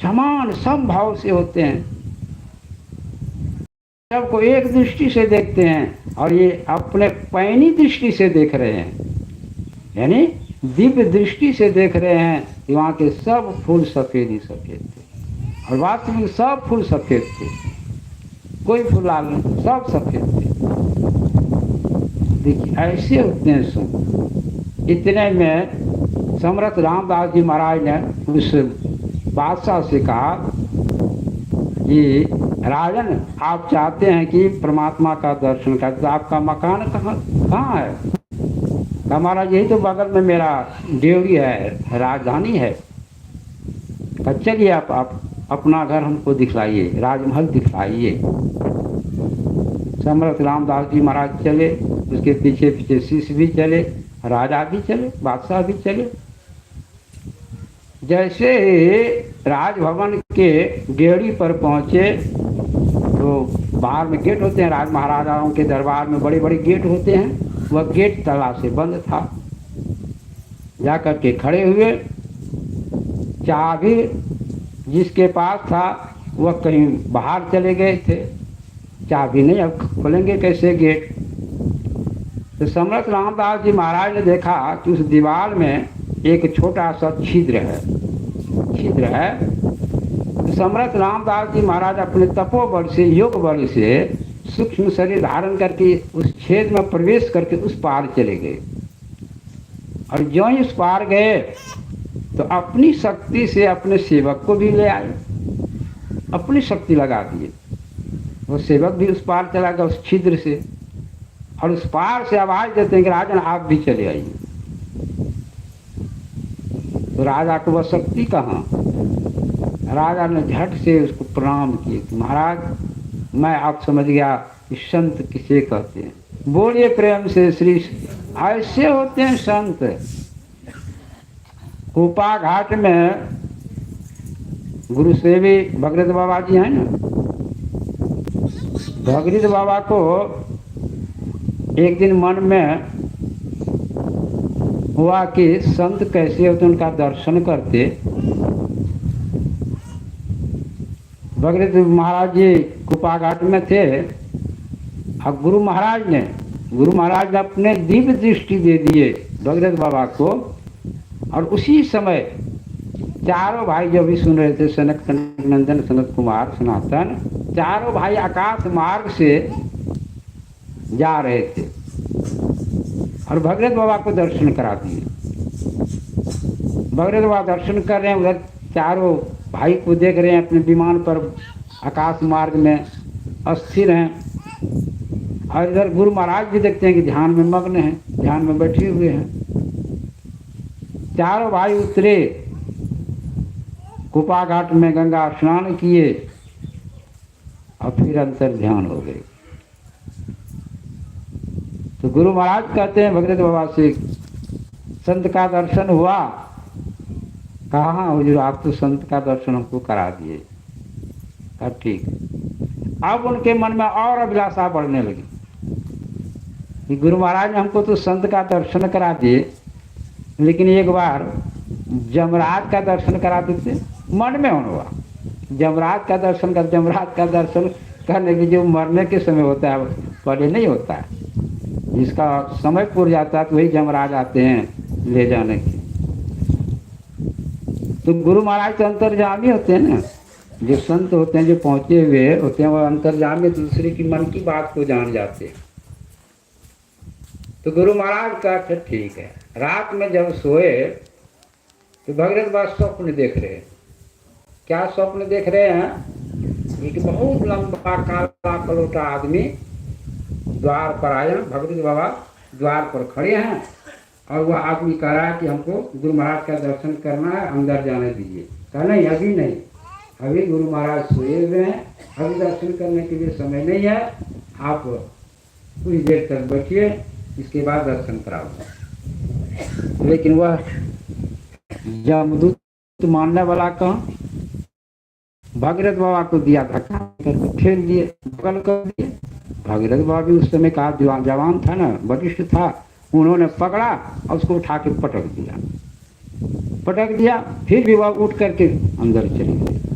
समान समभाव से होते हैं, सबको एक दृष्टि से देखते हैं और ये अपने पैनी दृष्टि से देख रहे हैं, यानी दिव्य दृष्टि से देख रहे हैं कि वहाँ के सब फूल सफ़ेद ही सफ़ेद थे और वास्तविक सब फूल सफ़ेद थे, कोई फूल लाल नहीं, सब सफ़ेद थे। देखिए ऐसे होते हैं सुन। इतने में समर्थ रामदास जी महाराज ने उस बादशाह से कहा कि राजन, आप चाहते हैं कि परमात्मा का दर्शन कर, तो आपका मकान कहाँ है? हमारा यही तो बगल में मेरा ड्योढ़ी है, राजधानी है। चलिए आप अपना घर हमको दिखलाइए, राजमहल दिखलाइए। समर्थ रामदास जी महाराज चले, उसके पीछे पीछे शिष्य भी चले, राजा भी चले, बादशाह भी चले। जैसे राजभवन के गेड़ी पर पहुँचे तो बाहर में गेट होते हैं, राज महाराजाओं के दरबार में बड़े बड़े गेट होते हैं, वह गेट ताला से बंद था। जाकर के खड़े हुए, चाबी जिसके पास था वह कहीं बाहर चले गए थे, चाबी नहीं, अब खोलेंगे कैसे गेट? तो समर्थ रामदास जी महाराज ने देखा कि उस दीवार में एक छोटा सा छिद्र है। तो समर्थ रामदास जी महाराज अपने तपोबल से, योग बल से सूक्ष्म शरीर धारण करके उस छेद में प्रवेश करके उस पार चले गए। और जो ही उस पार गए तो अपनी शक्ति से अपने सेवक को भी ले आए, अपनी शक्ति लगा दिए। वो सेवक भी उस पार चला गया उस छिद्र से, और उस पार से आवाज देते हैं कि राजन आप भी चले आइए। तो राजा को वह शक्ति कहाँ? राजा ने झट से उसको प्रणाम किए, महाराज मैं आप समझ गया कि संत किसे कहते हैं। बोलिए प्रेम से श्री। ऐसे होते हैं संत। कुपा घाट में गुरु सेवी भगीरथ बाबा जी हैं ना, भगीरथ बाबा को एक दिन मन में हुआ कि संत कैसे होते, उनका दर्शन करते। भगीरथ महाराज जी कुपा घाट में थे और गुरु महाराज ने अपने दिव्य दृष्टि दे दिए भगीरथ बाबा को। और उसी समय चारों भाई जो भी सुन रहे थे, सनक नंदन, सनत कुमार, सनातन, चारों भाई आकाश मार्ग से जा रहे थे और भगीरथ बाबा को दर्शन करा दिए। भगीरथ बाबा दर्शन कर रहे हैं, उधर चारों भाई को देख रहे हैं, अपने विमान पर आकाश मार्ग में अस्थिर हैं। और इधर गुरु महाराज भी देखते हैं कि ध्यान में मग्न हैं, ध्यान में बैठे हुए हैं। चारों भाई उतरे, कुपा घाट में गंगा स्नान किए और फिर अंतर ध्यान हो गए। तो गुरु महाराज कहते हैं भगीरथ बाबा से, संत का दर्शन हुआ? कहाँ हुजूर, आप तो संत का दर्शन हमको करा दिए। कहा ठीक। अब उनके मन में और अभिलाषा बढ़ने लगी कि गुरु महाराज ने हमको तो संत का दर्शन करा दिए, लेकिन एक बार जमराज का दर्शन करा देते। मन में होने हुआ जमराज का दर्शन करने की जो मरने के समय होता है, पहले नहीं होता है। जिसका समय पूर जाता है तो वही जमराज आते हैं ले जाने के। तो गुरु महाराज तो अंतर्यामी होते हैं ना, जो संत होते हैं, जो पहुंचे हुए होते हैं, वो अंतर्यामी दूसरे की मन की बात को जान जाते हैं। तो गुरु महाराज का अच्छा ठीक है। रात में जब सोए तो भगीरथ बाबा स्वप्न देख रहे हैं। क्या स्वप्न देख रहे हैं? एक बहुत लंबा काला कलोटा आदमी द्वार पर आया। भगीरथ बाबा द्वार पर खड़े हैं और वह आदमी कह रहा है कि हमको गुरु महाराज का दर्शन करना है, अंदर जाने दीजिए। कहा नहीं, अभी नहीं, अभी गुरु महाराज सोए हुए हैं, अभी दर्शन करने के लिए समय नहीं है, आप कुछ देर तक बैठिए, इसके बाद दर्शन कराओ। लेकिन वह यमदूत मानने वाला कहाँ? भगीरथ बाबा को दिया, धक्का करके ठेल दिए, बगल कर दिए। भगीरथ बाबा भी उस समय का जवान था ना, वरिष्ठ था, उन्होंने पकड़ा और उसको उठा के पटक दिया। फिर भी वह उठ करके अंदर चली गई।